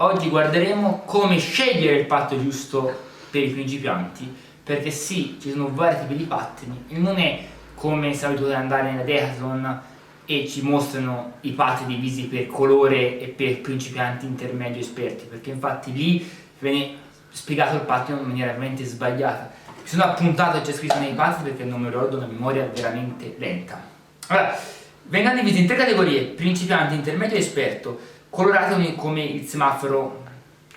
oggi guarderemo come scegliere il pattino giusto per i principianti, perché sì, ci sono vari tipi di pattini e non è come se avete andare nella Decathlon e ci mostrano i pattini divisi per colore e per principianti, intermedi e esperti, perché infatti lì viene spiegato il pattino in maniera veramente sbagliata. Mi sono appuntato e c'è scritto nei pattini perché non mi ricordo, una memoria veramente lenta. Allora, vengono divisi in tre categorie: principiante, intermedio e esperto, colorati come il semaforo,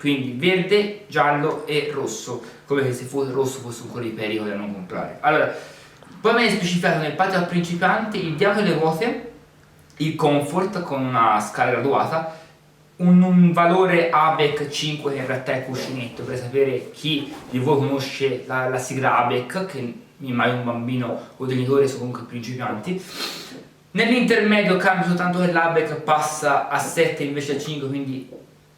quindi verde, giallo e rosso, come se rosso fosse un colore pericolo da non comprare. Allora, poi viene specificato nel pattino al principiante il diametro delle ruote, il comfort con una scala graduata, un valore ABEC 5 che in realtà è cuscinetto, per sapere chi di voi conosce la sigla ABEC, che mi immagino un bambino o genitori sono comunque principianti. Nell'intermedio cambia soltanto che l'ABEC passa a 7 invece a 5, quindi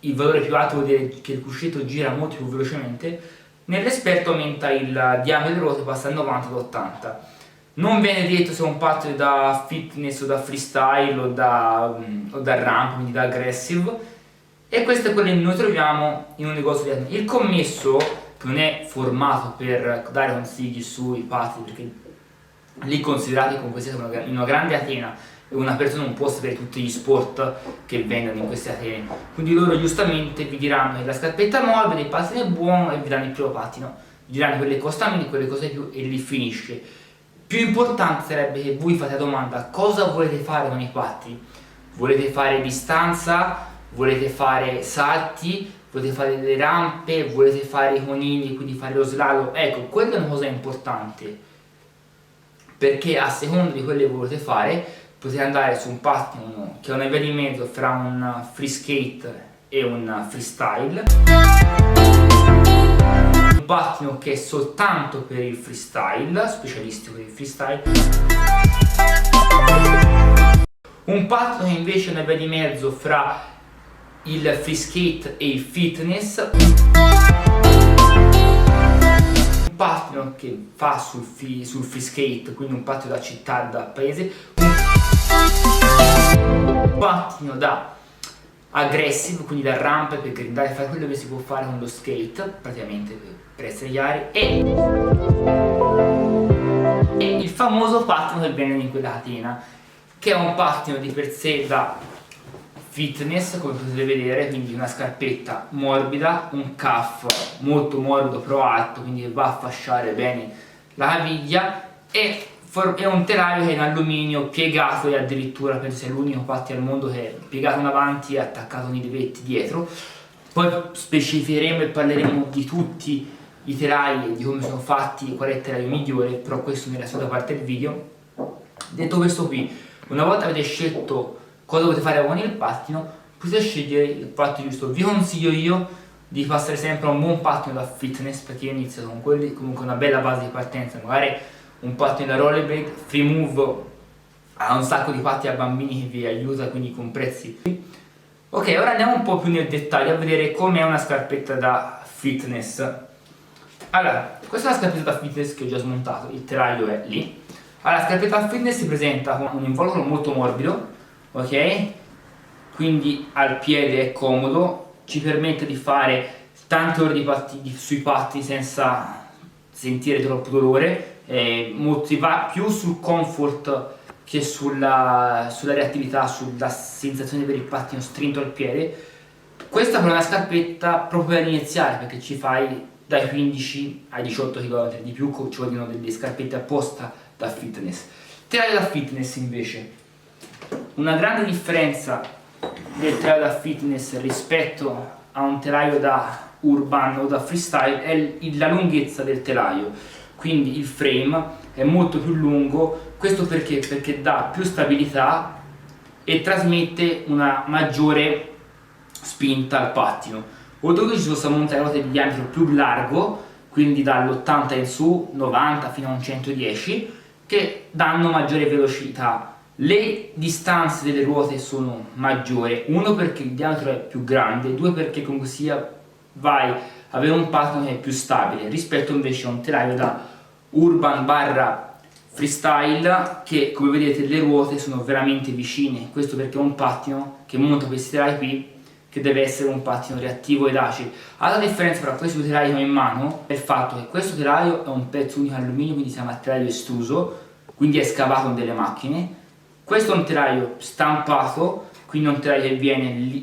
il valore più alto vuol dire che il cuscinetto gira molto più velocemente. Nell'esperto aumenta il diametro delle ruote, passa da 90 ad 80. Non viene detto se è un pattino da fitness o da freestyle o da ramp, quindi da aggressive, e questo è quello che noi troviamo in un negozio di atletica. Il commesso, che non è formato per dare consigli sui pattini, perché lì considerate come siete in una grande Atena e una persona non può sapere tutti gli sport che vendono in queste Atene, quindi loro giustamente vi diranno che la scarpetta morbida, il pattino è buono e vi danno il primo pattino, vi diranno quelle costa meno, quelle cose più, e lì finisce. Più importante sarebbe che voi fate la domanda: cosa volete fare con i pattini? Volete fare distanza? Volete fare salti? Volete fare delle rampe? Volete fare i conigli, quindi fare lo slalom? Ecco, quella è una cosa importante, perché a seconda di quello che volete fare potete andare su un pattino che è una via di mezzo fra un free skate e un freestyle, un pattino che è soltanto per il freestyle, specialistico per il freestyle, un pattino che invece è una via di mezzo fra il free skate e il fitness, un pattino che fa sul free skate, quindi un pattino da città, da paese, un pattino da aggressive, quindi da rampe, per grindare, fare quello che si può fare con lo skate, praticamente per essere chiari, e il famoso pattino che viene in quella catena, che è un pattino di per sé da fitness, come potete vedere, quindi una scarpetta morbida, un cuff molto morbido però alto, quindi va a fasciare bene la caviglia, e un telaio che è in alluminio piegato, e addirittura penso sia l'unico pattino al mondo che è piegato in avanti e attaccato nei rivetti dietro. Poi specificheremo e parleremo di tutti i telai e di come sono fatti, qual è il telaio migliore, però questo nella seconda parte del video. Detto questo, qui una volta avete scelto cosa dovete fare con il pattino, potete scegliere il pattino giusto. Vi consiglio io di passare sempre a un buon pattino da fitness, perché io ho iniziato con quelli, comunque una bella base di partenza, magari un pattino da rollerblade. Free Move ha un sacco di pattini a bambini che vi aiuta, quindi con prezzi. Ok, ora andiamo un po' più nel dettaglio a vedere com'è una scarpetta da fitness. Allora, questa è una scarpetta da fitness che ho già smontato, il telaio è lì. Allora, la scarpetta da fitness si presenta con un involucro molto morbido, ok? Quindi al piede è comodo, ci permette di fare tante ore sui pattini senza sentire troppo dolore, si va più sul comfort che sulla reattività, sulla sensazione per il pattino strinto al piede. Questa è una scarpetta proprio per iniziare, perché ci fai dai 15 ai 18 km, di più ci vogliono delle scarpette apposta da fitness. Telaio da fitness invece, una grande differenza del telaio da fitness rispetto a un telaio da urban o da freestyle è la lunghezza del telaio, quindi il frame è molto più lungo. Questo perché? Perché dà più stabilità e trasmette una maggiore spinta al pattino. Oltretutto ci sono montature ruote di diametro più largo, quindi dall'80 in su, 90 fino a un 110, che danno maggiore velocità. Le distanze delle ruote sono maggiori, uno perché il diametro è più grande, due perché comunque sia vai a avere un pattino che è più stabile rispetto invece a un telaio da urban barra freestyle, che come vedete le ruote sono veramente vicine. Questo perché è un pattino che monta questi telai qui che deve essere un pattino reattivo ed ACI. La differenza tra questi due telai che ho in mano è il fatto che questo telaio è un pezzo unico alluminio, quindi si chiama telaio estruso, quindi è scavato con delle macchine. Questo è un telaio stampato, quindi è un telaio che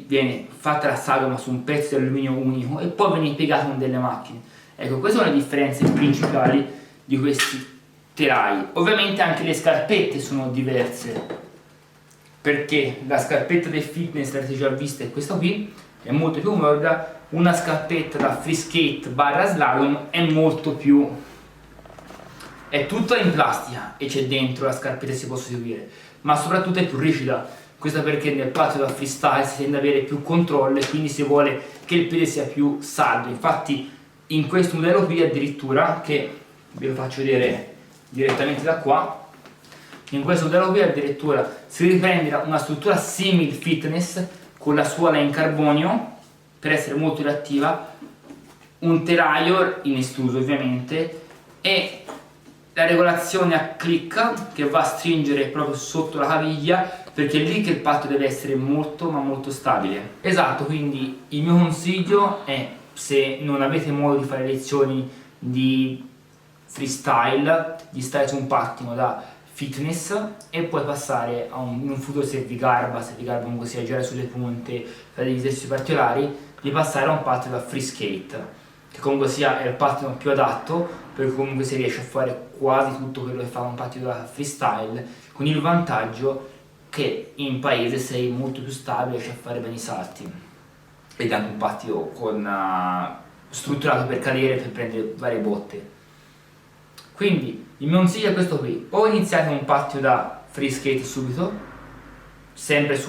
viene fatta la sagoma su un pezzo di alluminio unico e poi viene piegato con delle macchine. Ecco, queste sono le differenze principali di questi telai. Ovviamente anche le scarpette sono diverse, perché la scarpetta del fitness, l'avete già vista, è questa qui, è molto più morbida. Una scarpetta da free skate barra slalom è molto più, è tutta in plastica e c'è dentro la scarpetta, si può sostituire, ma soprattutto è più rigida. Questo perché nel pattino da freestyle si tende ad avere più controllo e quindi si vuole che il piede sia più saldo. Infatti in questo modello qui addirittura, che ve lo faccio vedere direttamente da qua, in questo modello qui addirittura si riprende una struttura simil fitness con la suola in carbonio per essere molto reattiva, un telaio in estruso ovviamente e la regolazione a click che va a stringere proprio sotto la caviglia, perché è lì che il patto deve essere molto ma molto stabile. Esatto, quindi il mio consiglio è, se non avete modo di fare lezioni di freestyle, di stare su un pattino da fitness e poi passare a in un futuro, se vi garba comunque sia girare sulle punte, fare degli esercizi particolari, di passare a un pattino da free skate, che comunque sia è il pattino più adatto, perché comunque si riesce a fare quasi tutto quello che fa un pattino da freestyle, con il vantaggio che in paese sei molto più stabile, riesci a fare bene i salti, ed è anche un pattino con, strutturato per cadere, per prendere varie botte. Quindi il mio consiglio è questo qui: o iniziate un pattino da free skate subito, sempre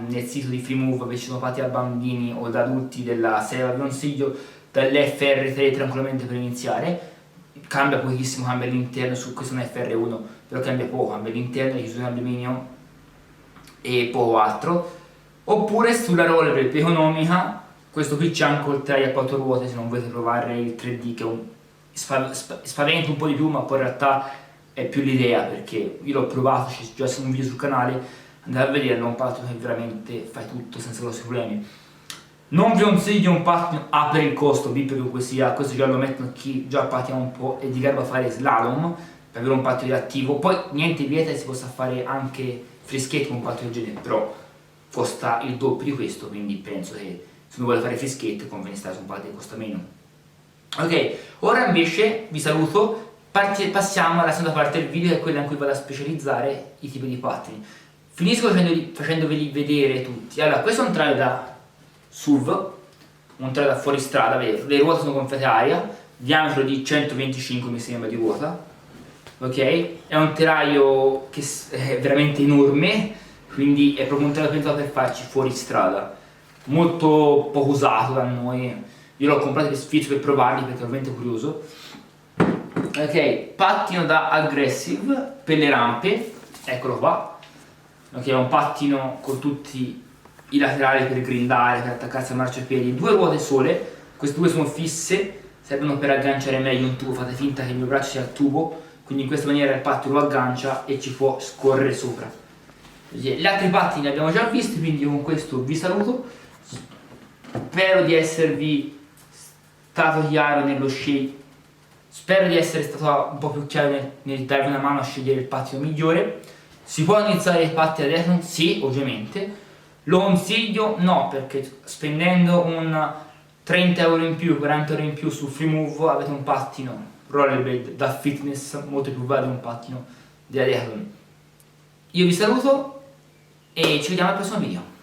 nel sito di Freemove, perché ci sono pattini da bambini o da adulti della serie, vi consiglio dall'FR3 tranquillamente per iniziare. Cambia pochissimo, cambia l'interno, su questo è un FR1, però cambia poco, cambia l'interno, la chiusura in alluminio e poco altro. Oppure sulla roller più economica, questo qui c'è anche il telaio a 4 ruote, se non volete provare il 3D, che è spaventa un po' di più, ma poi in realtà è più l'idea, perché io l'ho provato, c'è già un video sul canale, andate a vederlo, è un pattino che veramente fai tutto senza grossi problemi. Non vi consiglio un pattino A per il costo, B per comunque sia, questo già lo mettono chi già pattina un po' e di garba a fare slalom, per avere un pattino reattivo. Poi niente vieta che si possa fare anche free skate con un pattino del genere, però costa il doppio di questo, quindi penso che se uno vuole fare free skate conviene stare su un pattino che costa meno. Ok, ora invece vi saluto, passiamo alla seconda parte del video, che è quella in cui vado a specializzare i tipi di pattini. Finisco facendoveli vedere tutti. Allora, questo è un trail da SUV, un trail da fuoristrada, vedete, le ruote sono gonfiate aria, diametro di 125 mi sembra di ruota, ok? È un telaio che è veramente enorme, quindi è proprio un telaio pensato per farci fuoristrada, molto poco usato da noi. Io l'ho comprato per sfizio per provarli, perché sono veramente curioso. Ok, pattino da aggressive per le rampe, eccolo qua. Ok, è un pattino con tutti i laterali per grindare, per attaccarsi al marciapiedi, 2 ruote sole, queste 2 sono fisse, servono per agganciare meglio un tubo, fate finta che il mio braccio sia il tubo, quindi in questa maniera il pattino lo aggancia e ci può scorrere sopra. Gli altri pattini li abbiamo già visti, quindi io con questo vi saluto, spero di esservi stato chiaro nello scegliere, spero di essere stato un po' più chiaro nel darvi una mano a scegliere il pattino migliore. Si può iniziare i pattini adesso? Sì, ovviamente. Lo consiglio? No, perché spendendo un 30 euro in più, 40 euro in più su Freemove avete un pattino rollerblade da fitness molto più valido di un pattino della Decathlon. Io vi saluto e ci vediamo al prossimo video.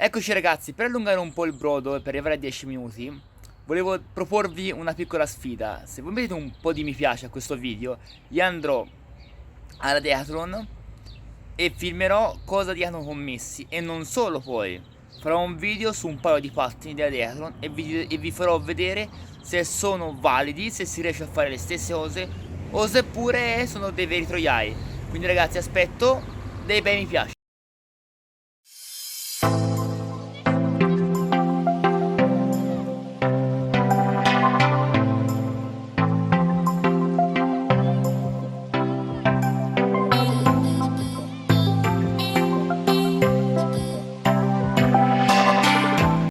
Eccoci ragazzi, per allungare un po' il brodo e per arrivare a 10 minuti volevo proporvi una piccola sfida. Se voi mettete un po' di mi piace a questo video, io andrò alla Decathlon e filmerò cosa Decathlon commessi, e non solo, poi farò un video su un paio di pattini della Decathlon e vi farò vedere se sono validi, se si riesce a fare le stesse cose o seppure sono dei veri troiai. Quindi ragazzi, aspetto dei bei mi piace.